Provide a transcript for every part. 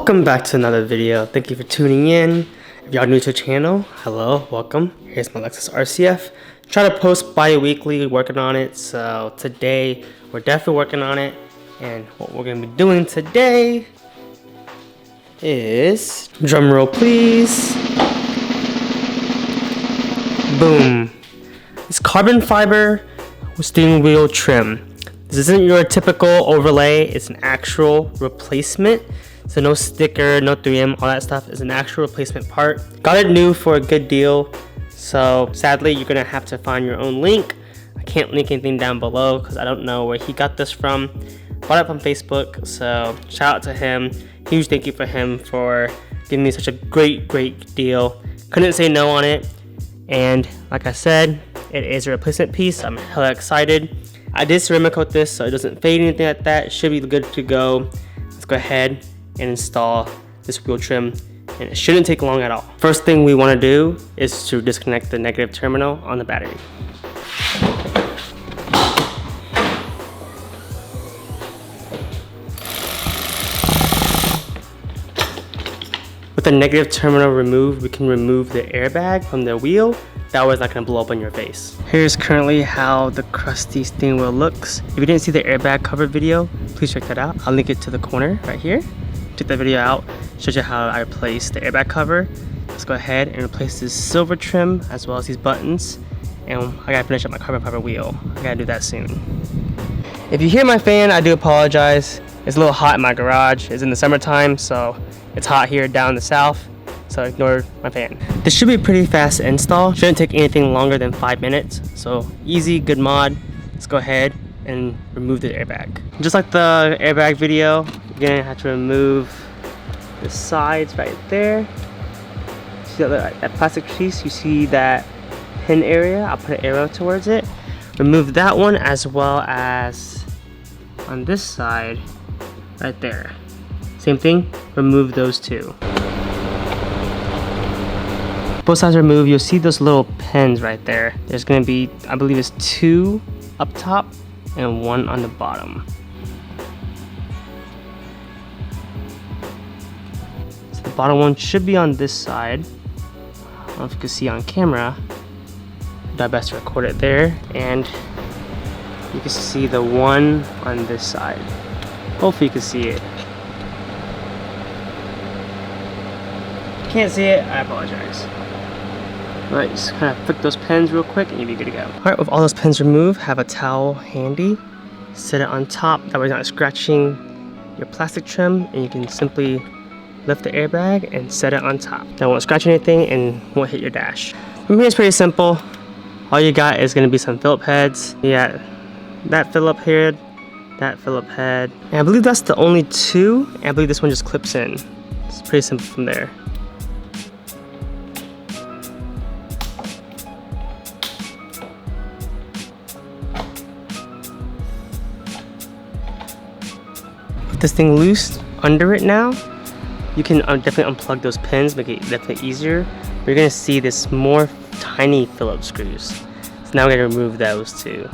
Welcome back to another video. Thank you for tuning in. If y'all new to the channel, hello, welcome. Here's my Lexus RCF. Try to post bi-weekly, working on it. So today we're definitely working on it. And what we're gonna be doing today is, drum roll please. Boom. It's carbon fiber steering wheel trim. This isn't your typical overlay, it's an actual replacement. So no sticker, no 3M, all that stuff is an actual replacement part. Got it new for a good deal. So sadly, you're gonna have to find your own link. I can't link anything down below because I don't know where he got this from. Bought it from Facebook, so shout out to him. Huge thank you for him for giving me such a great deal. Couldn't say no on it. And like I said, it is a replacement piece. I'm hella excited. I did ceramic coat this so it doesn't fade, anything like that. It should be good to go. Let's go ahead and install this wheel trim, and it shouldn't take long at all. First thing we want to do is to disconnect the negative terminal on the battery. With the negative terminal removed, we can remove the airbag from the wheel. That way it's not going to blow up on your face. Here's currently how the crusty steering wheel looks. If you didn't see the airbag cover video, please check that out. I'll link it to the corner right here. Check that video out. Shows you how I replace the airbag cover. Let's go ahead and replace this silver trim as well as these buttons. And I gotta finish up my carbon fiber wheel. I gotta do that soon. If you hear my fan, I do apologize. It's a little hot in my garage. It's in the summertime, so it's hot here down in the south. So ignore my fan. This should be a pretty fast install. Shouldn't take anything longer than 5 minutes. So easy, good mod. Let's go ahead and remove the airbag. Just like the airbag video, you're gonna have to remove the sides right there. See that plastic piece? You see that pin area? I'll put an arrow towards it. Remove that one as well as on this side right there. Same thing, remove those two. Both sides removed, you'll see those little pins right there. There's gonna be, I believe it's 2 up top and 1 on the bottom. So the bottom one should be on this side. I don't know if you can see on camera. I best to record it there, and you can see the one on this side. Hopefully you can see it. If you can't see it, I apologize. Alright, just kind of flick those pins real quick and you'll be good to go. Alright, with all those pins removed, have a towel handy. Set it on top, that way it's not scratching your plastic trim, and you can simply lift the airbag and set it on top. That won't scratch anything and won't hit your dash. From here it's pretty simple. All you got is going to be some Phillip heads. You got that Phillip head, that Phillip head. And I believe that's the only 2, and I believe this one just clips in. It's pretty simple from there. This thing loose under it now, you can definitely unplug those pins, make it definitely easier. You're gonna see this more tiny Phillips screws. So now we're gonna remove those too.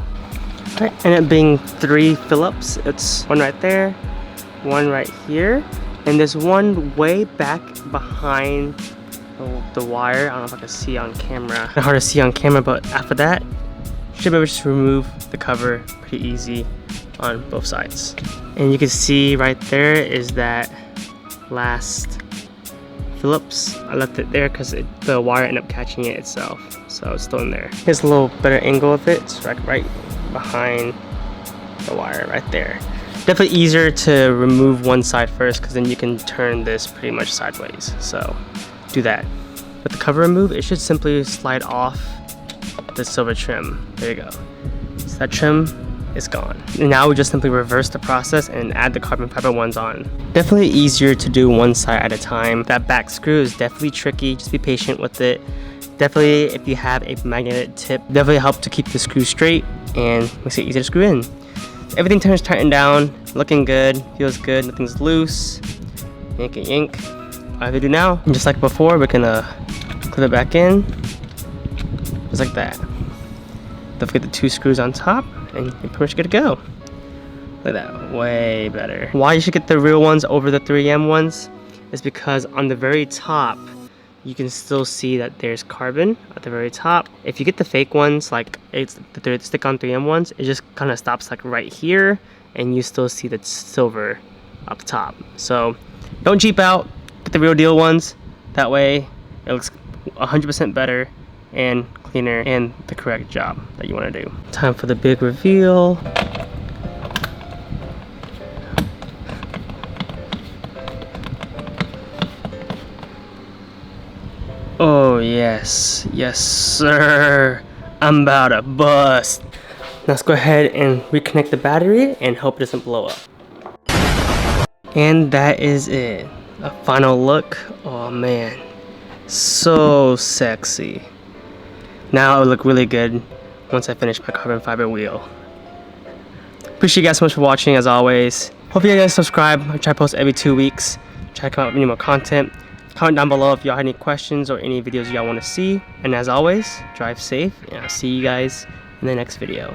Alright, ended up being 3 Phillips. It's 1 right there, 1 right here, and there's 1 way back behind the wire. I don't know if I can see on camera. It's hard to see on camera, but after that, you should be able to just remove the cover pretty easy on both sides. And you can see right there is that last Phillips. I left it there because the wire ended up catching it itself, so it's still in there. Here's a little better angle of it. It's right behind the wire right there. Definitely easier to remove one side first, because then you can turn this pretty much sideways. So do that. With the cover removed, it should simply slide off the silver trim. There you go. So that trim is gone. And now we just simply reverse the process and add the carbon fiber ones on. Definitely easier to do one side at a time. That back screw is definitely tricky. Just be patient with it. Definitely, if you have a magnetic tip, definitely help to keep the screw straight and makes it easier to screw in. Everything turns tightened down, looking good, feels good, nothing's loose. Yank it, yank. All I have to do now, and just like before, we're gonna clip it back in, just like that. Don't forget the 2 screws on top, and you're pretty much good to go. Look at that, way better. Why you should get the real ones over the 3M ones is because on the very top, you can still see that there's carbon at the very top. If you get the fake ones, like it's the stick-on 3M ones, it just kind of stops like right here, and you still see the silver up top. So don't cheap out, get the real deal ones. That way it looks 100% better and cleaner and the correct job that you want to do. Time for the big reveal. Oh yes, yes sir, I'm about to bust. Let's go ahead and reconnect the battery and hope it doesn't blow up. And that is it, a final look. Oh man, so sexy. Now it'll look really good once I finish my carbon fiber wheel. Appreciate you guys so much for watching as always. Hope you guys subscribe. I try to post every 2 weeks. Try to come out with more content. Comment down below if y'all have any questions or any videos y'all want to see. And as always, drive safe, and I'll see you guys in the next video.